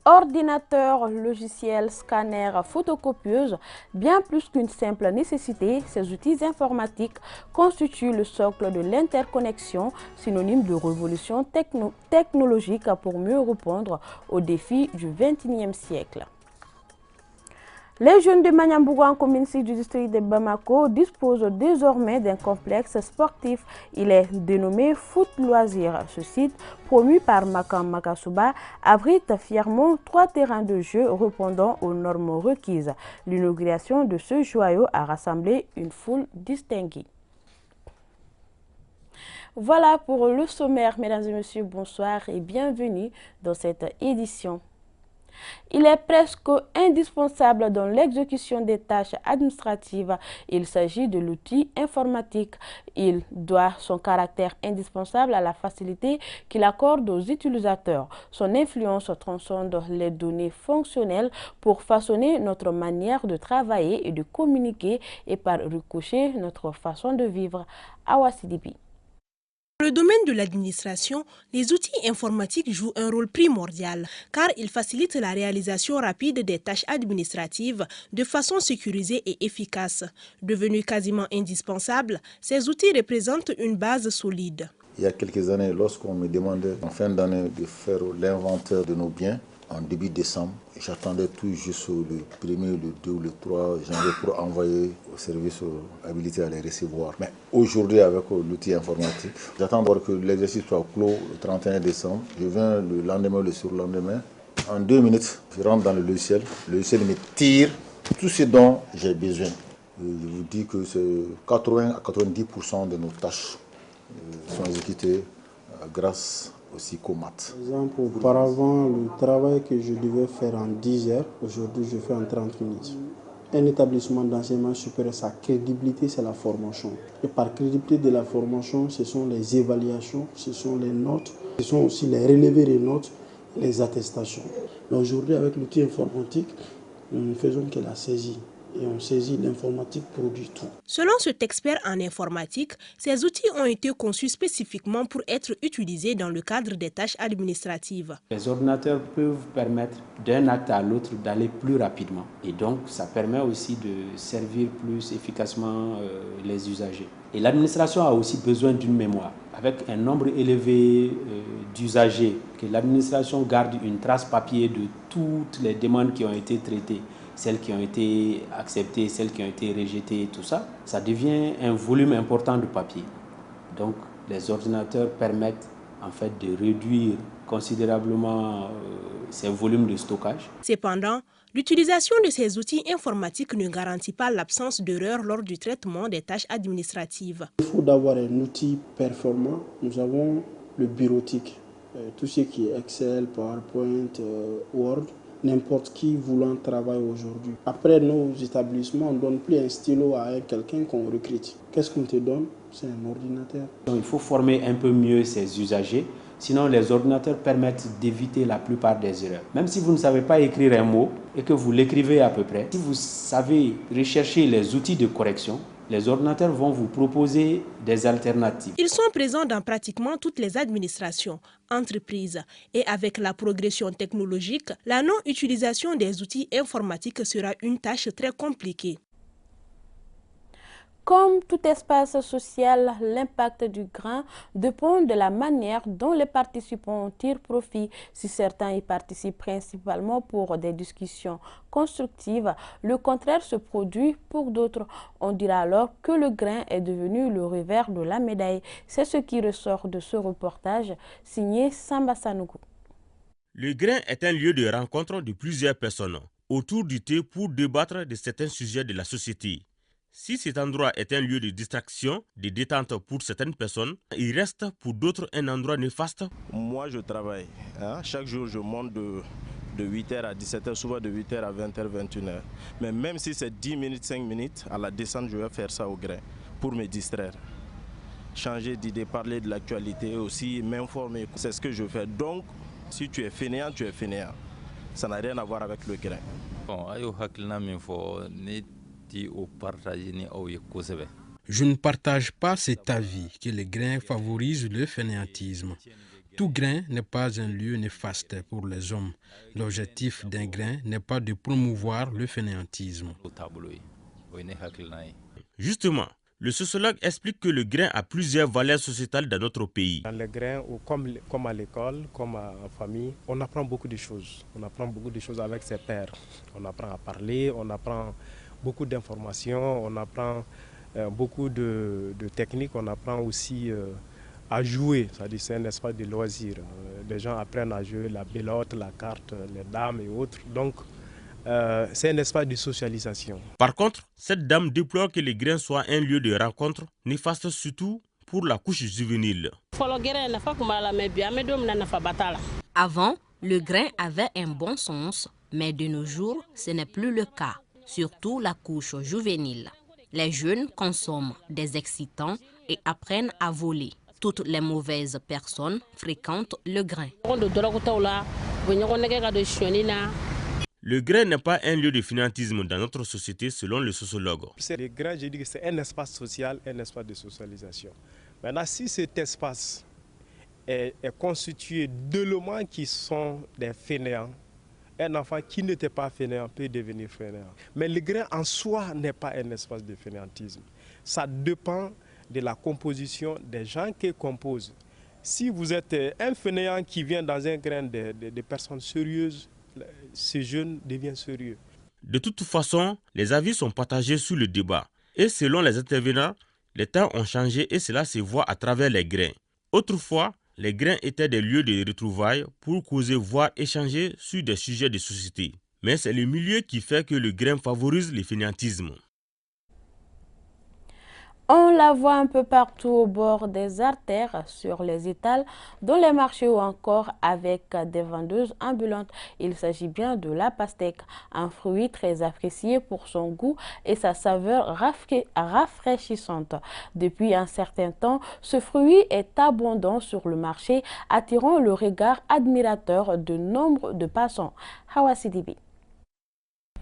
Ordinateur, logiciel, scanner, photocopieuse, bien plus qu'une simple nécessité, ces outils informatiques constituent le socle de l'interconnexion, synonyme de révolution technologique pour mieux répondre aux défis du XXIe siècle. Les jeunes de Magnambougou en commune 6 du district de Bamako disposent désormais d'un complexe sportif. Il est dénommé Foot Loisirs. Ce site, promu par Makam Makasuba, abrite fièrement 3 terrains de jeu répondant aux normes requises. L'inauguration de ce joyau a rassemblé une foule distinguée. Voilà pour le sommaire, mesdames et messieurs, bonsoir et bienvenue dans cette édition. Il est presque indispensable dans l'exécution des tâches administratives. Il s'agit de l'outil informatique. Il doit son caractère indispensable à la facilité qu'il accorde aux utilisateurs. Son influence transcende les données fonctionnelles pour façonner notre manière de travailler et de communiquer et par ricochet notre façon de vivre. Awa Sidibi. Dans le domaine de l'administration, les outils informatiques jouent un rôle primordial car ils facilitent la réalisation rapide des tâches administratives de façon sécurisée et efficace. Devenus quasiment indispensables, ces outils représentent une base solide. Il y a quelques années, lorsqu'on me demandait en fin d'année de faire l'inventaire de nos biens, en début décembre, j'attendais tout juste le 1er, le 2 ou le 3 janvier pour envoyer au service habilité à les recevoir. Mais aujourd'hui, avec l'outil informatique, j'attends voir que l'exercice soit clos le 31 décembre. Je viens le lendemain, le surlendemain. En 2 minutes, je rentre dans le logiciel me tire tout ce dont j'ai besoin. Je vous dis que 80 à 90% de nos tâches sont exécutées grâce aussi qu'au maths. Par exemple, auparavant, le travail que je devais faire en 10 heures, aujourd'hui je fais en 30 minutes. Un établissement d'enseignement supérieur, sa crédibilité, c'est la formation. Et par crédibilité de la formation, ce sont les évaluations, ce sont les notes, ce sont aussi les relevés des notes, les attestations. Mais aujourd'hui, avec l'outil informatique, nous ne faisons que la saisie. Et on saisit l'informatique produit tout. Selon cet expert en informatique, ces outils ont été conçus spécifiquement pour être utilisés dans le cadre des tâches administratives. Les ordinateurs peuvent permettre d'un acte à l'autre d'aller plus rapidement. Et donc, ça permet aussi de servir plus efficacement les usagers. Et l'administration a aussi besoin d'une mémoire. Avec un nombre élevé d'usagers, que l'administration garde une trace papier de toutes les demandes qui ont été traitées, celles qui ont été acceptées, celles qui ont été rejetées, tout ça, ça devient un volume important de papier. Donc, les ordinateurs permettent en fait de réduire considérablement ces volumes de stockage. Cependant, l'utilisation de ces outils informatiques ne garantit pas l'absence d'erreurs lors du traitement des tâches administratives. Il faut d'avoir un outil performant. Nous avons le bureautique, tout ce qui est Excel, PowerPoint, Word. N'importe qui voulant travailler aujourd'hui. Après nos établissements, on ne donne plus un stylo à quelqu'un qu'on recrute. Qu'est-ce qu'on te donne? C'est un ordinateur. Donc, il faut former un peu mieux ces usagers. Sinon, les ordinateurs permettent d'éviter la plupart des erreurs. Même si vous ne savez pas écrire un mot et que vous l'écrivez à peu près, si vous savez rechercher les outils de correction, les ordinateurs vont vous proposer des alternatives. Ils sont présents dans pratiquement toutes les administrations, entreprises. Et avec la progression technologique, la non-utilisation des outils informatiques sera une tâche très compliquée. Comme tout espace social, l'impact du grain dépend de la manière dont les participants tirent profit. Si certains y participent principalement pour des discussions constructives, le contraire se produit pour d'autres. On dira alors que le grain est devenu le revers de la médaille. C'est ce qui ressort de ce reportage signé Samba Sanougou. Le grain est un lieu de rencontre de plusieurs personnes autour du thé pour débattre de certains sujets de la société. Si cet endroit est un lieu de distraction, de détente pour certaines personnes, il reste pour d'autres un endroit néfaste. Moi, je travaille. Chaque jour, je monte de 8h à 17h, souvent de 8h à 20h, 21h. Mais même si c'est 10 minutes, 5 minutes, à la descente, je vais faire ça au grain pour me distraire. Changer d'idée, parler de l'actualité, aussi m'informer. C'est ce que je fais. Donc, si tu es fainéant, tu es fainéant. Ça n'a rien à voir avec le grain. Bon, Je ne partage pas cet avis que les grains favorisent le fainéantisme. Tout grain n'est pas un lieu néfaste pour les hommes. L'objectif d'un grain n'est pas de promouvoir le fainéantisme. Justement, le sociologue explique que le grain a plusieurs valeurs sociétales dans notre pays. Dans les grains, comme à l'école, comme en famille, on apprend beaucoup de choses. On apprend beaucoup de choses avec ses pairs. On apprend à parler, on apprend beaucoup d'informations, on apprend beaucoup de techniques, on apprend aussi à jouer, c'est-à-dire c'est un espace de loisirs. Les gens apprennent à jouer la belote, la carte, les dames et autres. Donc, c'est un espace de socialisation. Par contre, cette dame déplore que les grains soient un lieu de rencontre, néfaste surtout pour la couche juvénile. Avant, le grain avait un bon sens, mais de nos jours, ce n'est plus le cas, surtout la couche juvénile. Les jeunes consomment des excitants et apprennent à voler. Toutes les mauvaises personnes fréquentent le grain. Le grain n'est pas un lieu de fainéantisme dans notre société selon le sociologue. Le grain, je dis que c'est un espace social, un espace de socialisation. Maintenant, si cet espace est constitué d'éléments qui sont des fainéants, un enfant qui n'était pas fainéant peut devenir fainéant. Mais le grain en soi n'est pas un espace de fainéantisme. Ça dépend de la composition des gens qui composent. Si vous êtes un fainéant qui vient dans un grain de personnes sérieuses, ce jeune devient sérieux. De toute façon, les avis sont partagés sur le débat. Et selon les intervenants, les temps ont changé et cela se voit à travers les grains. Autrefois, les grains étaient des lieux de retrouvailles pour causer, voire échanger sur des sujets de société. Mais c'est le milieu qui fait que le grain favorise le fainéantisme. On la voit un peu partout au bord des artères, sur les étals, dans les marchés ou encore avec des vendeuses ambulantes. Il s'agit bien de la pastèque, un fruit très apprécié pour son goût et sa saveur rafraîchissante. Depuis un certain temps, ce fruit est abondant sur le marché, attirant le regard admirateur de nombre de passants. Hawa Sidibi.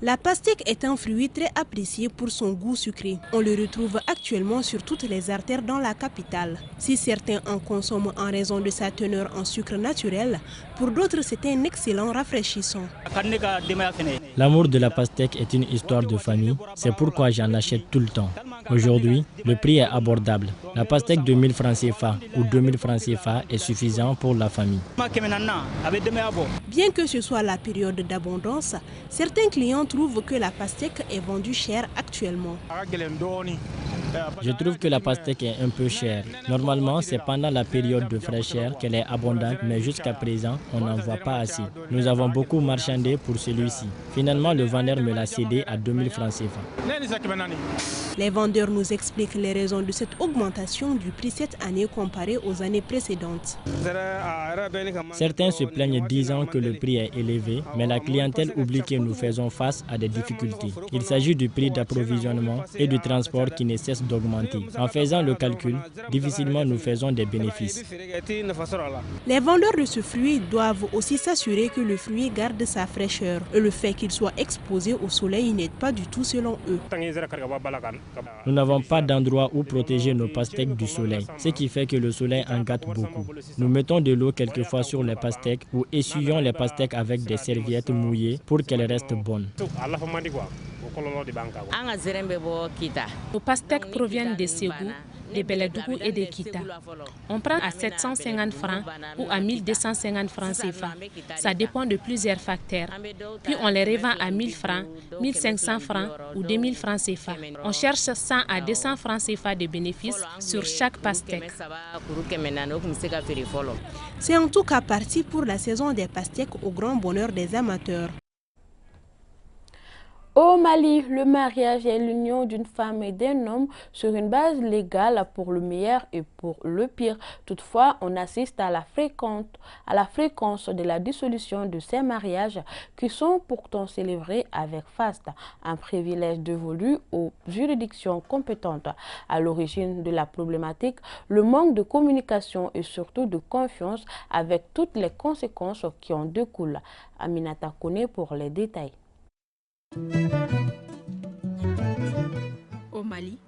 La pastèque est un fruit très apprécié pour son goût sucré. On le retrouve actuellement sur toutes les artères dans la capitale. Si certains en consomment en raison de sa teneur en sucre naturel, pour d'autres c'est un excellent rafraîchissant. L'amour de la pastèque est une histoire de famille, c'est pourquoi j'en achète tout le temps. Aujourd'hui, le prix est abordable. La pastèque de 1000 francs CFA ou 2000 francs CFA est suffisant pour la famille. Bien que ce soit la période d'abondance, certains clients trouvent que la pastèque est vendue cher actuellement. Je trouve que la pastèque est un peu chère. Normalement, c'est pendant la période de fraîcheur qu'elle est abondante, mais jusqu'à présent, on n'en voit pas assez. Nous avons beaucoup marchandé pour celui-ci. Finalement, le vendeur me l'a cédé à 2000 francs CFA. Les vendeurs nous expliquent les raisons de cette augmentation du prix cette année comparée aux années précédentes. Certains se plaignent disant que le prix est élevé, mais la clientèle oublie que nous faisons face à des difficultés. Il s'agit du prix d'approvisionnement et du transport qui ne cesse d'augmenter. En faisant le calcul, difficilement nous faisons des bénéfices. Les vendeurs de ce fruit doivent aussi s'assurer que le fruit garde sa fraîcheur et le fait qu'il soit exposé au soleil n'aide pas du tout selon eux. Nous n'avons pas d'endroit où protéger nos pastèques du soleil, ce qui fait que le soleil en gâte beaucoup. Nous mettons de l'eau quelquefois sur les pastèques ou essuyons les pastèques avec des serviettes mouillées pour qu'elles restent bonnes. Nos pastèques proviennent de Ségou, de Beledougou et de Kita. On prend à 750 francs ou à 1250 francs CFA. Ça dépend de plusieurs facteurs. Puis on les revend à 1000 francs, 1500 francs ou 2000 francs CFA. On cherche 100 à 200 francs CFA de bénéfices sur chaque pastèque. C'est en tout cas parti pour la saison des pastèques au grand bonheur des amateurs. Au Mali, le mariage est l'union d'une femme et d'un homme sur une base légale pour le meilleur et pour le pire. Toutefois, on assiste à la fréquence de la dissolution de ces mariages qui sont pourtant célébrés avec faste, un privilège dévolu aux juridictions compétentes. À l'origine de la problématique, le manque de communication et surtout de confiance avec toutes les conséquences qui en découlent. Aminata Kone pour les détails. Mali,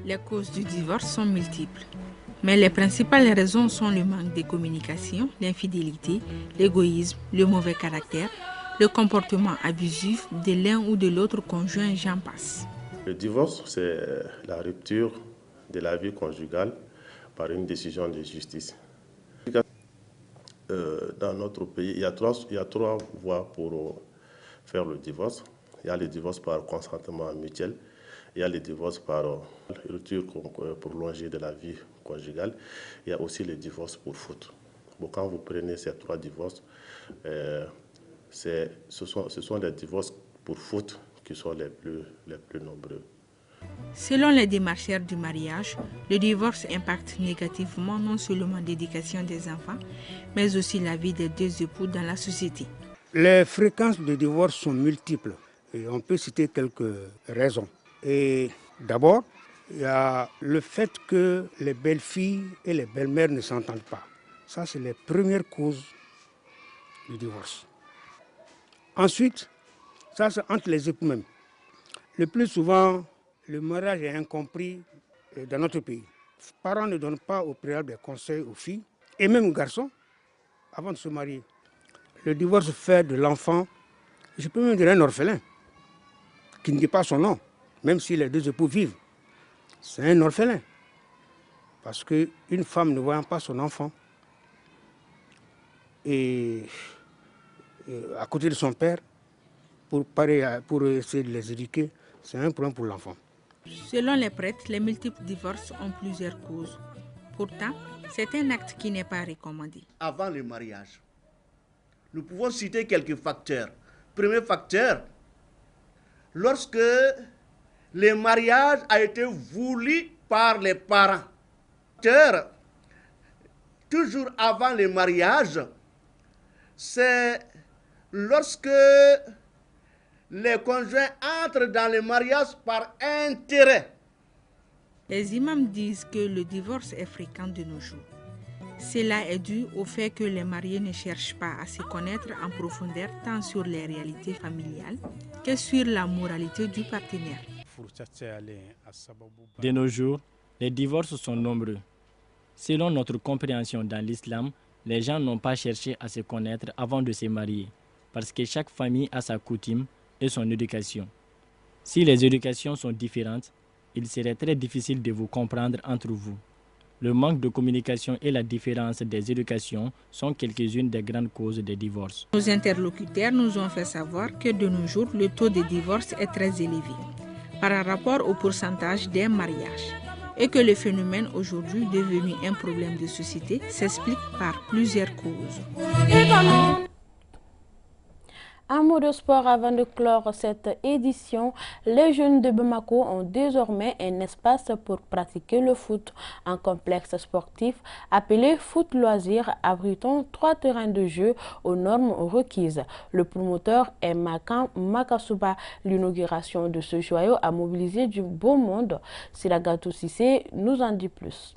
les causes du divorce sont multiples. Mais les principales raisons sont le manque de communication, l'infidélité, l'égoïsme, le mauvais caractère, le comportement abusif de l'un ou de l'autre conjoint, j'en passe. Le divorce, c'est la rupture de la vie conjugale par une décision de justice. Dans notre pays, il y a trois voies pour faire le divorce. Il y a le divorce par consentement mutuel, il y a le divorce par rupture prolongée de la vie conjugale, il y a aussi le divorce pour faute. Bon, quand vous prenez ces trois divorces, ce sont les divorces pour faute qui sont les plus nombreux. Selon les démarcheurs du mariage, le divorce impacte négativement non seulement l'éducation des enfants, mais aussi la vie des deux époux dans la société. Les fréquences de divorce sont multiples et on peut citer quelques raisons. Et d'abord, il y a le fait que les belles-filles et les belles-mères ne s'entendent pas. Ça, c'est les premières causes du divorce. Ensuite, ça, c'est entre les époux même. Le plus souvent, le mariage est incompris dans notre pays. Les parents ne donnent pas au préalable des conseils aux filles et même aux garçons avant de se marier. Le divorce fait de l'enfant, je peux même dire un orphelin, qui ne dit pas son nom, même si les deux époux vivent. C'est un orphelin. Parce qu'une femme ne voyant pas son enfant, et à côté de son père, pour essayer de les éduquer, c'est un problème pour l'enfant. Selon les prêtres, les multiples divorces ont plusieurs causes. Pourtant, c'est un acte qui n'est pas recommandé. Avant le mariage, nous pouvons citer quelques facteurs. Premier facteur, lorsque le mariage a été voulu par les parents. Toujours avant le mariage, c'est lorsque les conjoints entrent dans le mariage par intérêt. Les imams disent que le divorce est fréquent de nos jours. Cela est dû au fait que les mariés ne cherchent pas à se connaître en profondeur tant sur les réalités familiales que sur la moralité du partenaire. De nos jours, les divorces sont nombreux. Selon notre compréhension dans l'islam, les gens n'ont pas cherché à se connaître avant de se marier, parce que chaque famille a sa coutume et son éducation. Si les éducations sont différentes, il serait très difficile de vous comprendre entre vous. Le manque de communication et la différence des éducations sont quelques-unes des grandes causes des divorces. Nos interlocuteurs nous ont fait savoir que de nos jours, le taux de divorce est très élevé par rapport au pourcentage des mariages et que le phénomène aujourd'hui devenu un problème de société s'explique par plusieurs causes. Un mot de sport avant de clore cette édition. Les jeunes de Bamako ont désormais un espace pour pratiquer le foot. Un complexe sportif appelé Foot Loisirs abritant 3 terrains de jeu aux normes requises. Le promoteur est Makan Makasuba. L'inauguration de ce joyau a mobilisé du beau monde. Siragatou Sissé nous en dit plus.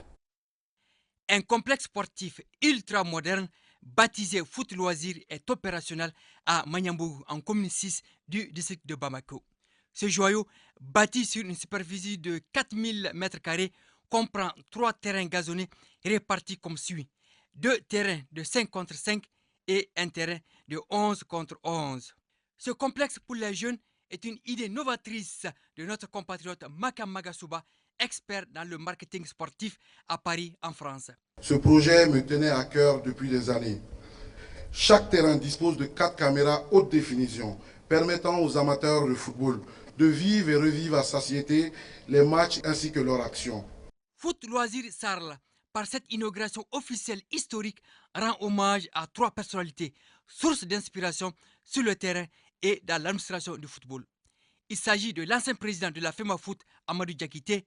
Un complexe sportif ultra moderne baptisé Foot Loisirs est opérationnel à Manyambou, en commune 6 du district de Bamako. Ce joyau, bâti sur une superficie de 4000 m², comprend 3 terrains gazonnés répartis comme suit. 2 terrains de 5 contre 5 et un terrain de 11 contre 11. Ce complexe pour les jeunes est une idée novatrice de notre compatriote Makan Makasuba, expert dans le marketing sportif à Paris, en France. Ce projet me tenait à cœur depuis des années. Chaque terrain dispose de 4 caméras haute définition, permettant aux amateurs de football de vivre et revivre à satiété les matchs ainsi que leurs actions. Foot Loisirs Sarl, par cette inauguration officielle historique, rend hommage à 3 personnalités, sources d'inspiration sur le terrain et dans l'administration du football. Il s'agit de l'ancien président de la FEMA Foot, Amadou Diakité,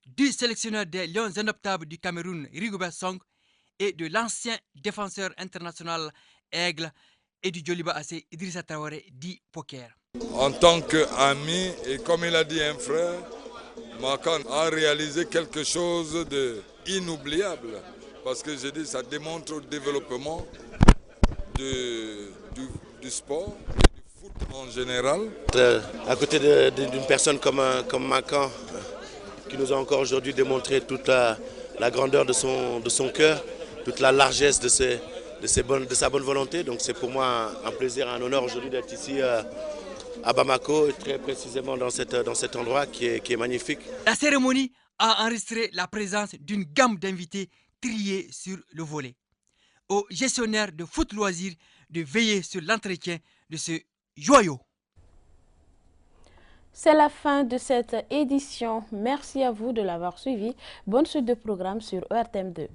du sélectionneur des Lions Indoptables du Cameroun, Rigobert Song, et de l'ancien défenseur international Aigle et du Djoliba AC, Idrissa Traoré, dit Poker. En tant qu'ami et comme il a dit un frère, Makan a réalisé quelque chose d'inoubliable. Parce que je dis, ça démontre le développement du sport et du foot en général. À côté d'une personne comme Makan, qui nous a encore aujourd'hui démontré toute la grandeur de son cœur, toute la largesse de sa bonne volonté. Donc c'est pour moi un plaisir, un honneur aujourd'hui d'être ici à Bamako, et très précisément dans cet endroit qui est magnifique. La cérémonie a enregistré la présence d'une gamme d'invités triés sur le volet. Aux gestionnaires de foot loisirs de veiller sur l'entretien de ce joyau. C'est la fin de cette édition. Merci à vous de l'avoir suivi. Bonne suite de programme sur ERTM2.